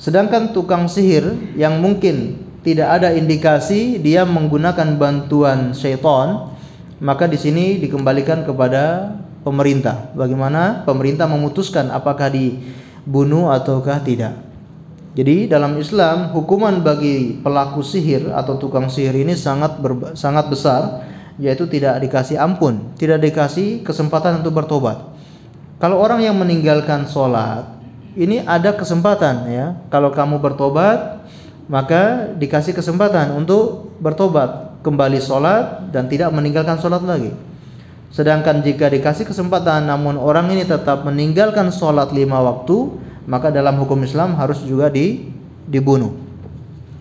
Speaker 1: Sedangkan tukang sihir yang mungkin tidak ada indikasi dia menggunakan bantuan syaitan, maka di sini dikembalikan kepada pemerintah. Bagaimana pemerintah memutuskan apakah dibunuh ataukah tidak. Jadi dalam Islam hukuman bagi pelaku sihir atau tukang sihir ini sangat besar, yaitu tidak dikasih ampun, tidak dikasih kesempatan untuk bertobat. Kalau orang yang meninggalkan sholat, ini ada kesempatan, ya. Kalau kamu bertobat, maka dikasih kesempatan untuk bertobat, kembali sholat dan tidak meninggalkan sholat lagi. Sedangkan jika dikasih kesempatan namun orang ini tetap meninggalkan sholat 5 waktu, maka dalam hukum Islam harus juga dibunuh.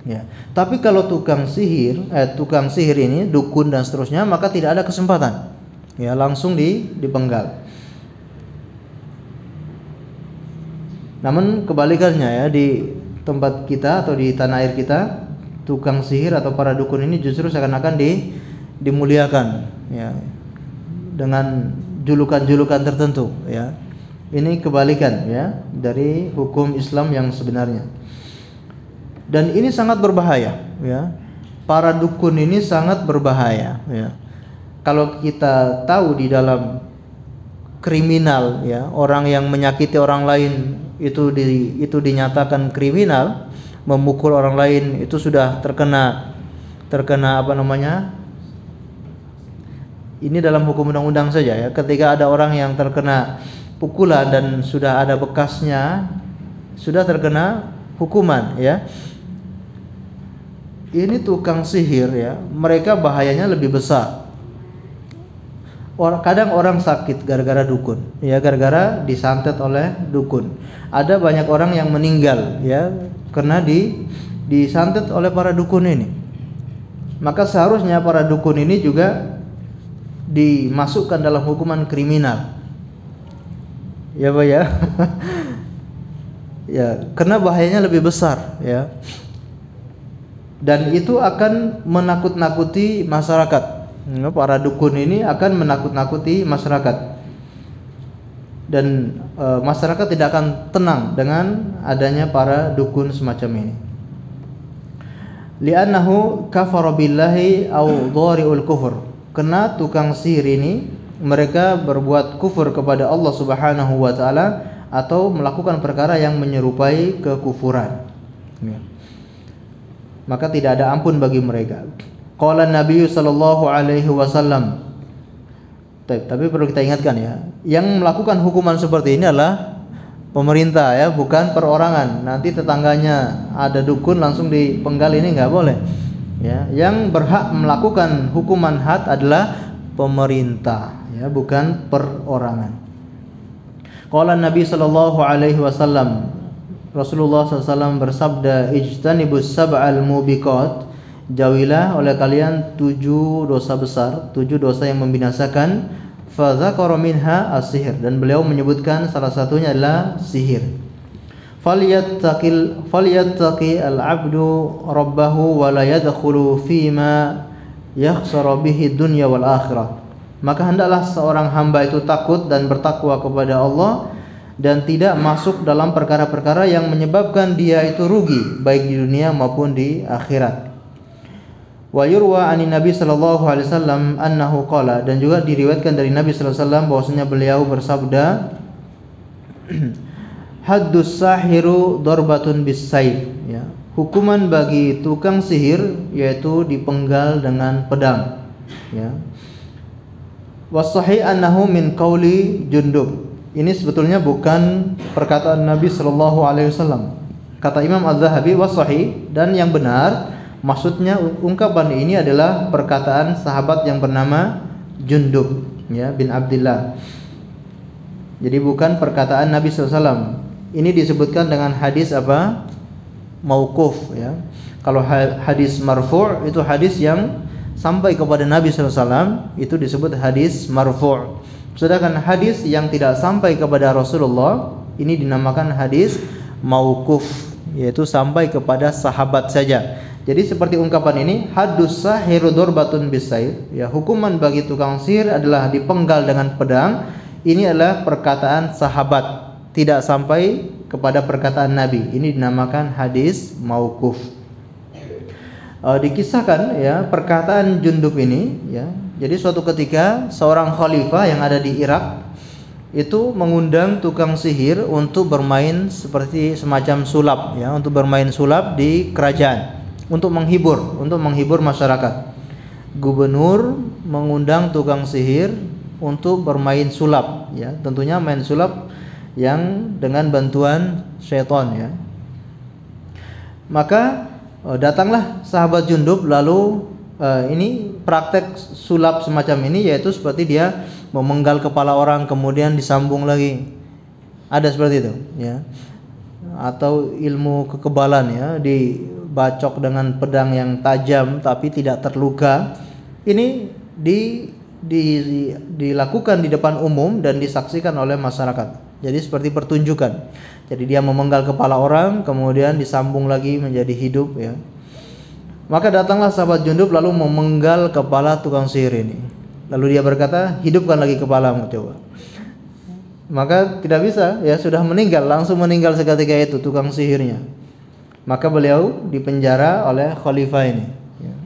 Speaker 1: Ya. Tapi kalau tukang sihir ini, dukun dan seterusnya, maka tidak ada kesempatan, ya, langsung dipenggal. Namun kebalikannya, ya, di tempat kita atau di tanah air kita, tukang sihir atau para dukun ini justru seakan-akan dimuliakan, ya, dengan julukan-julukan tertentu, ya. Ini kebalikan, ya, dari hukum Islam yang sebenarnya. Dan ini sangat berbahaya, ya. para dukun ini sangat berbahaya, ya. Kalau kita tahu di dalam kriminal, ya, orang yang menyakiti orang lain itu dinyatakan kriminal, memukul orang lain itu sudah terkena apa namanya? Ini dalam hukum undang-undang saja, ya. Ketika ada orang yang terkena pukulan dan sudah ada bekasnya, sudah terkena hukuman, ya. Ini tukang sihir, ya. Mereka bahayanya lebih besar. Kadang orang sakit gara-gara dukun, ya, gara-gara disantet oleh dukun. Ada banyak orang yang meninggal, ya, karena disantet oleh para dukun ini. Maka seharusnya para dukun ini juga dimasukkan dalam hukuman kriminal, ya Pak, ya. Ya, karena bahayanya lebih besar, ya. Dan itu akan menakut-nakuti masyarakat. Para dukun ini akan menakut-nakuti masyarakat. Dan masyarakat tidak akan tenang dengan adanya para dukun semacam ini. Li'annahu kafara billahi aw dhari'ul kufur. Karena tukang sihir ini mereka berbuat kufur kepada Allah Subhanahu wa taala atau melakukan perkara yang menyerupai kekufuran, ya. Maka tidak ada ampun bagi mereka. Qala Nabi sallallahu alaihi wasallam. Tapi perlu kita ingatkan, ya, yang melakukan hukuman seperti ini adalah pemerintah, ya, bukan perorangan. Nanti tetangganya ada dukun langsung dipenggal, ini nggak boleh, ya. Yang berhak melakukan hukuman had adalah pemerintah, ya, bukan perorangan. Qala Nabi sallallahu alaihi wasallam, Rasulullah SAW bersabda, ijtanibus sab'al mubiqat, jauhilah oleh kalian 7 dosa besar, 7 dosa yang membinasakan. Fa dzakara minha as-sihr, dan beliau menyebutkan salah satunya adalah sihir. Falyattaqi al-'abdu rabbahu wa la yadkhulu fima yakhsaru bihi dunya wal akhirah. Maka hendaklah seorang hamba itu takut dan bertakwa kepada Allah dan tidak masuk dalam perkara-perkara yang menyebabkan dia itu rugi baik di dunia maupun di akhirat. Wa yurwa 'ani Nabi sallallahu alaihi wasallam annahu qala, dan juga diriwayatkan dari Nabi sallallahu alaihi wasallam bahwasanya beliau bersabda, haddus sahiru darbatun bis saif, ya. Hukuman bagi tukang sihir yaitu dipenggal dengan pedang, ya. Was-sahih annahu min qauli Jundub. Ini sebetulnya bukan perkataan Nabi sallallahu alaihi wasallam. Kata Imam Az-Zahabi, was-sahih, dan yang benar, maksudnya ungkapan ini adalah perkataan sahabat yang bernama Jundub, ya, bin Abdullah. Jadi bukan perkataan Nabi sallallahu alaihi wasallam. Ini disebutkan dengan hadis apa? Mauquf, ya. Kalau hadis marfu' itu hadis yang sampai kepada Nabi sallallahu alaihi wasallam, itu disebut hadis marfu'. Sedangkan hadis yang tidak sampai kepada Rasulullah ini dinamakan hadis mauquf, yaitu sampai kepada sahabat saja. Jadi seperti ungkapan ini, haddus sahiru darbatun bisayf, ya, hukuman bagi tukang sihir adalah dipenggal dengan pedang. Ini adalah perkataan sahabat, tidak sampai kepada perkataan Nabi. Ini dinamakan hadis mauquf. Dikisahkan, ya, perkataan Jundub ini, ya. Jadi suatu ketika seorang khalifah yang ada di Irak itu mengundang tukang sihir untuk bermain seperti semacam sulap, ya, untuk bermain sulap di kerajaan untuk menghibur masyarakat. Gubernur mengundang tukang sihir untuk bermain sulap, ya, tentunya main sulap yang dengan bantuan syaitan, ya. Maka datanglah sahabat Jundub, lalu ini praktek sulap semacam ini, yaitu seperti dia memenggal kepala orang kemudian disambung lagi. Ada seperti itu, ya. Atau ilmu kekebalan, ya, dibacok dengan pedang yang tajam tapi tidak terluka. Ini dilakukan di depan umum dan disaksikan oleh masyarakat. Jadi seperti pertunjukan. Jadi dia memenggal kepala orang kemudian disambung lagi menjadi hidup, ya. Maka datanglah sahabat Jundub lalu memenggal kepala tukang sihir ini. Lalu dia berkata, hidupkan lagi kepalamu, coba. Maka tidak bisa, ya, sudah meninggal, langsung meninggal seketika itu tukang sihirnya. Maka beliau dipenjara oleh khalifah ini, ya.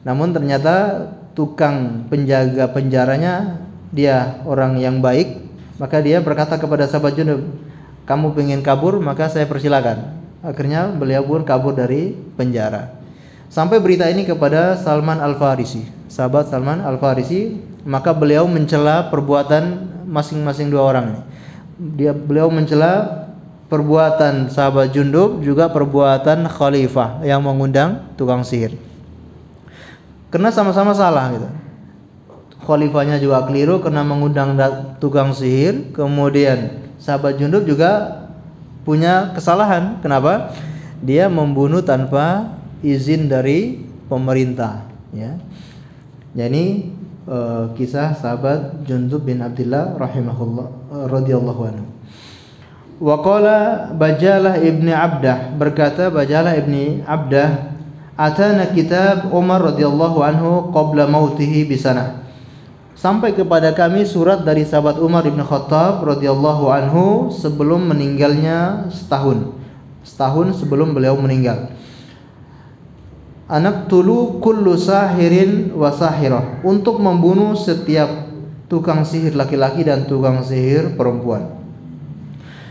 Speaker 1: Namun ternyata tukang penjaga penjaranya dia orang yang baik, maka dia berkata kepada sahabat Junub, kamu pengen kabur maka saya persilakan. Akhirnya beliau pun kabur dari penjara. Sampai berita ini kepada Salman Al-Farisi, sahabat Salman Al-Farisi, maka beliau mencela perbuatan masing-masing dua orang ini. Beliau mencela perbuatan sahabat Jundub, juga perbuatan khalifah yang mengundang tukang sihir. Karena sama-sama salah gitu. Khalifahnya juga keliru karena mengundang tukang sihir, kemudian sahabat Jundub juga punya kesalahan. Kenapa? Dia membunuh tanpa izin dari pemerintah, ya. Jadi kisah sahabat Jundub bin Abdillah rahimahullah radhiyallahu anhu. Wa qala Bajalah ibni Abdah, berkata Bajalah ibni Abdah, atana kitab Umar radhiyallahu anhu qabla mautihi bisanah. Sampai kepada kami surat dari sahabat Umar bin Khattab radhiyallahu anhu sebelum meninggalnya setahun sebelum beliau meninggal. Anak tulu kullu sahirin wa sahirah, untuk membunuh setiap tukang sihir laki-laki dan tukang sihir perempuan.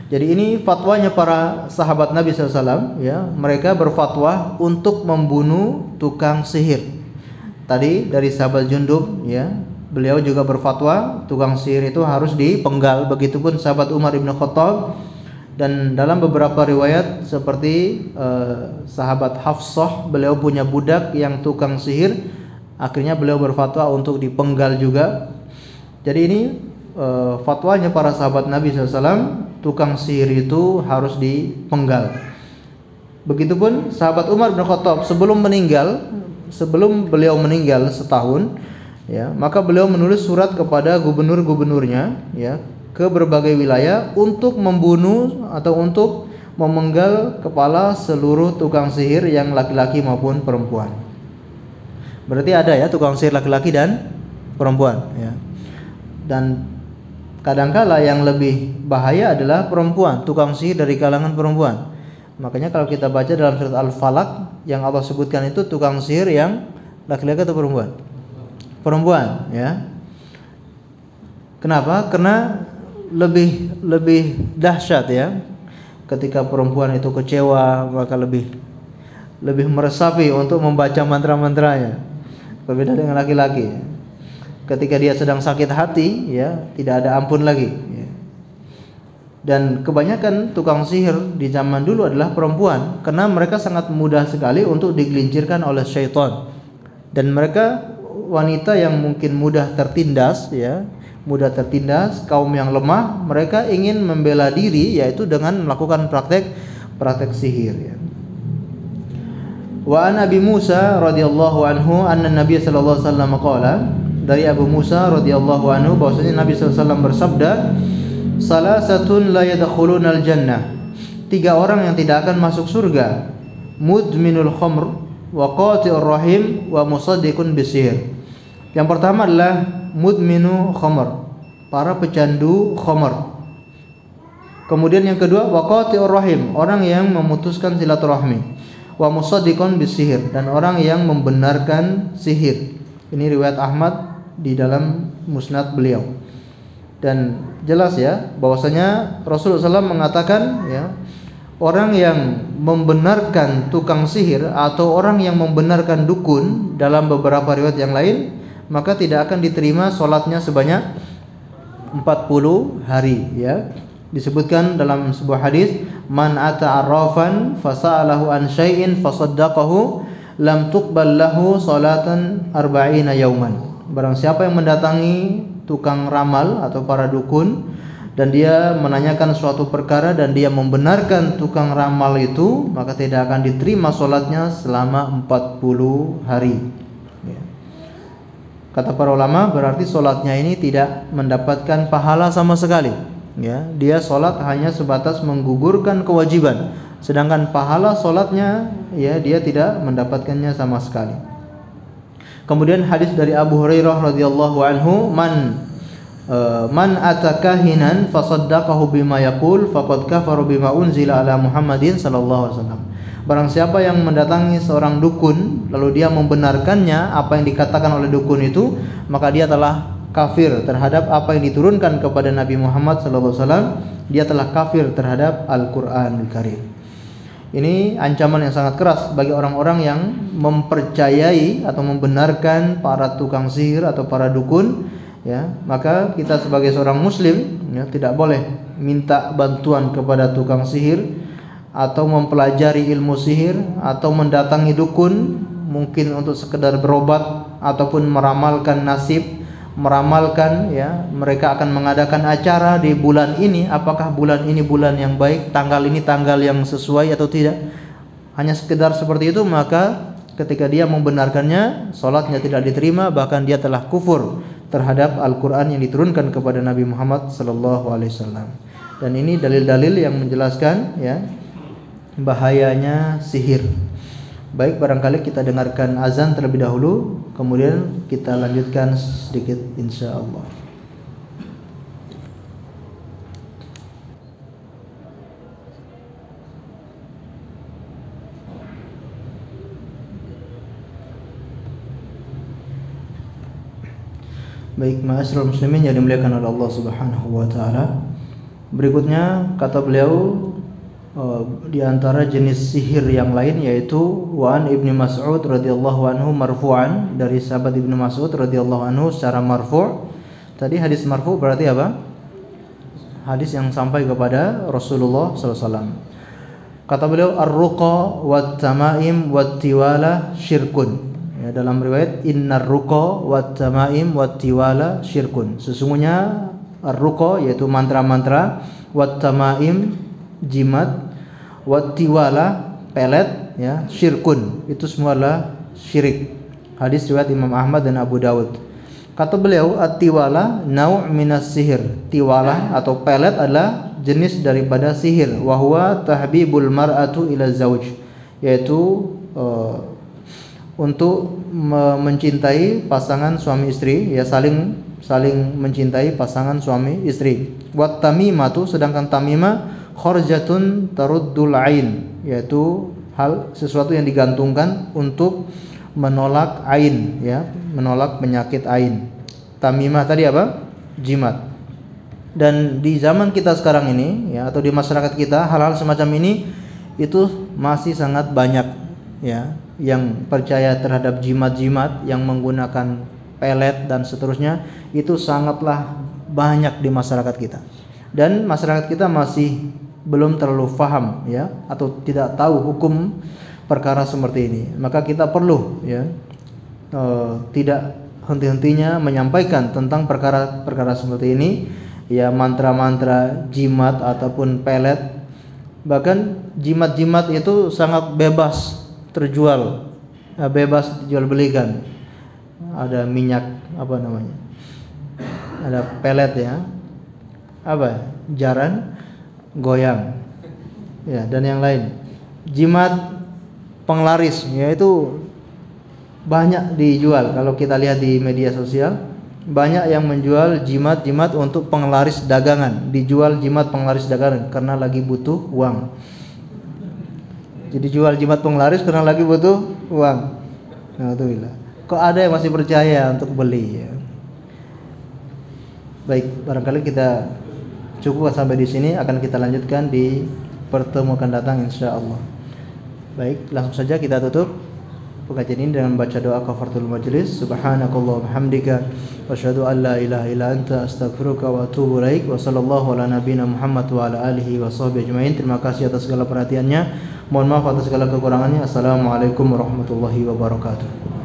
Speaker 1: Jadi ini fatwanya para sahabat Nabi SAW, ya. Mereka berfatwa untuk membunuh tukang sihir. Tadi dari sahabat Jundub, ya, beliau juga berfatwa tukang sihir itu harus dipenggal. Begitupun sahabat Umar bin Khattab. Dan dalam beberapa riwayat seperti sahabat Hafsah, beliau punya budak yang tukang sihir, akhirnya beliau berfatwa untuk dipenggal juga. Jadi ini fatwanya para sahabat Nabi SAW, tukang sihir itu harus dipenggal. Begitupun sahabat Umar bin Khattab sebelum beliau meninggal setahun, ya, maka beliau menulis surat kepada gubernur-gubernurnya, ya, ke berbagai wilayah untuk membunuh atau untuk memenggal kepala seluruh tukang sihir yang laki-laki maupun perempuan. Berarti ada, ya, tukang sihir laki-laki dan perempuan, ya. Dan kadangkala yang lebih bahaya adalah perempuan, tukang sihir dari kalangan perempuan. Makanya kalau kita baca dalam surat Al-Falaq yang Allah sebutkan itu tukang sihir yang laki-laki atau perempuan? Perempuan, ya. Kenapa? Karena lebih dahsyat, ya. Ketika perempuan itu kecewa, maka lebih meresapi untuk membaca mantra-mantranya. Berbeda dengan laki-laki. Ketika dia sedang sakit hati, ya, tidak ada ampun lagi, ya. Dan kebanyakan tukang sihir di zaman dulu adalah perempuan, karena mereka sangat mudah sekali untuk digelincirkan oleh syaitan. Dan mereka wanita yang mungkin mudah tertindas, ya, kaum yang lemah, mereka ingin membela diri, yaitu dengan melakukan praktek sihir, ya. Wa an Abi Musa radhiyallahu anhu anna Nabi sallallahu alaihi wasallam qala, dari Abu Musa radhiyallahu anhu bahwasanya Nabi sallallahu alaihi wasallam bersabda, salasatun la yadkhulunal jannah, 3 orang yang tidak akan masuk surga, mudminul khamr wa qati'ur rahim wa musaddiqun bisihir. Yang pertama adalah mudminu khamr, para pecandu khamr. Kemudian yang kedua waqati'ur rahim, orang yang memutuskan silaturahmi, wa musaddiqun bisihir, dan orang yang membenarkan sihir. Ini riwayat Ahmad di dalam musnad beliau. Dan jelas, ya, bahwasanya Rasulullah SAW mengatakan, ya, orang yang membenarkan tukang sihir atau orang yang membenarkan dukun, dalam beberapa riwayat yang lain, maka tidak akan diterima sholatnya sebanyak 40 hari, ya. Disebutkan dalam sebuah hadis, man ata arrafan fasa'alahu an syai'in fasaddaqahu lam tuqbal lahu salatan 40 yauman. Barang siapa yang mendatangi tukang ramal atau para dukun dan dia menanyakan suatu perkara dan dia membenarkan tukang ramal itu, maka tidak akan diterima sholatnya selama 40 hari. Kata para ulama, berarti sholatnya ini tidak mendapatkan pahala sama sekali, ya. Dia sholat hanya sebatas menggugurkan kewajiban, sedangkan pahala sholatnya, ya, dia tidak mendapatkannya sama sekali. Kemudian hadis dari Abu Hurairah radhiyallahu anhu, man man atakahinan fasaddaqahu bima yaqul faqad kafara bima unzila ala Muhammadin sallallahu alaihi wasallam. Barang siapa yang mendatangi seorang dukun lalu dia membenarkannya apa yang dikatakan oleh dukun itu, maka dia telah kafir terhadap apa yang diturunkan kepada Nabi Muhammad sallallahu alaihi wasallam. Dia telah kafir terhadap Al-Qur'anul Karim. Ini ancaman yang sangat keras bagi orang-orang yang mempercayai atau membenarkan para tukang sihir atau para dukun, ya. Maka kita sebagai seorang muslim, ya, tidak boleh minta bantuan kepada tukang sihir atau mempelajari ilmu sihir atau mendatangi dukun mungkin untuk sekedar berobat ataupun meramalkan nasib, meramalkan, ya, mereka akan mengadakan acara di bulan ini, apakah bulan ini bulan yang baik, tanggal ini tanggal yang sesuai atau tidak. Hanya sekedar seperti itu, maka ketika dia membenarkannya, salatnya tidak diterima, bahkan dia telah kufur terhadap Al-Qur'an yang diturunkan kepada Nabi Muhammad sallallahu alaihi wasallam. Dan ini dalil-dalil yang menjelaskan, ya, bahayanya sihir. Baik, barangkali kita dengarkan azan terlebih dahulu, kemudian kita lanjutkan sedikit insyaallah. Baik, ma'asyiral muslimin yang dimuliakan oleh Allah Subhanahu wa taala. Berikutnya kata beliau, di antara jenis sihir yang lain yaitu Wa'an Ibnu Mas'ud radhiyallahu anhu marfu'an, dari sahabat Ibnu Mas'ud radhiyallahu anhu secara marfu'. Tadi hadis marfu' berarti apa? Hadis yang sampai kepada Rasulullah sallallahu alaihi wasallam. Kata beliau, ar-ruqa wat tamaim wat tiwala syirkun. Ya, dalam riwayat innar ruqa wat tamaim wat tiwala syirkun. Sesungguhnya ar-ruqa yaitu mantra-mantra, wat tamaim jimat, wattiwala pelet, ya, syirkun, itu semua adalah syirik. Hadis riwayat Imam Ahmad dan Abu Dawud. Kata beliau, at-tiwala nau' minas sihir. Tiwala atau pelet adalah jenis daripada sihir. Wa huwa tahbibul mar'atu ila zauj, yaitu untuk mencintai pasangan suami istri, ya, saling mencintai pasangan suami istri. Wat tamimatu, sedangkan tamimah kharjatun taruddul ain, yaitu sesuatu yang digantungkan untuk menolak ain, ya, menolak penyakit ain. Tamimah tadi apa? Jimat. Dan di zaman kita sekarang ini, ya, atau di masyarakat kita, hal-hal semacam ini itu masih sangat banyak, ya, yang percaya terhadap jimat-jimat yang menggunakan pelet dan seterusnya, itu sangatlah banyak di masyarakat kita. Dan masyarakat kita masih belum terlalu faham, ya, atau tidak tahu hukum perkara seperti ini. Maka kita perlu, ya, tidak henti-hentinya menyampaikan tentang perkara-perkara seperti ini, ya, mantra-mantra, jimat ataupun pelet. Bahkan jimat-jimat itu sangat bebas terjual, bebas dijual belikan. Ada minyak apa namanya? Ada pelet, ya. Apa? Jaran goyang, ya, dan yang lain. Jimat penglaris, yaitu banyak dijual. Kalau kita lihat di media sosial, banyak yang menjual jimat-jimat untuk penglaris dagangan. Dijual jimat penglaris dagangan karena lagi butuh uang. Jadi jual jimat penglaris karena lagi butuh uang. Alhamdulillah. Kok ada yang masih percaya untuk beli, ya? Baik, barangkali kita cukup sampai di sini, akan kita lanjutkan di pertemuan akan datang insyaallah. Baik, langsung saja kita tutup pengajian ini dengan membaca doa kafaratul majlis. Subhanakallahumma hamdika wa asyhadu an la ilaha illa anta astaghfiruka wa atubu ilaik. Wa sallallahu ala nabiyyina Muhammad wa ala alihi wa sahbihi ajmain. Terima kasih atas segala perhatiannya. Mohon maaf atas segala kekurangannya. Assalamualaikum warahmatullahi wabarakatuh.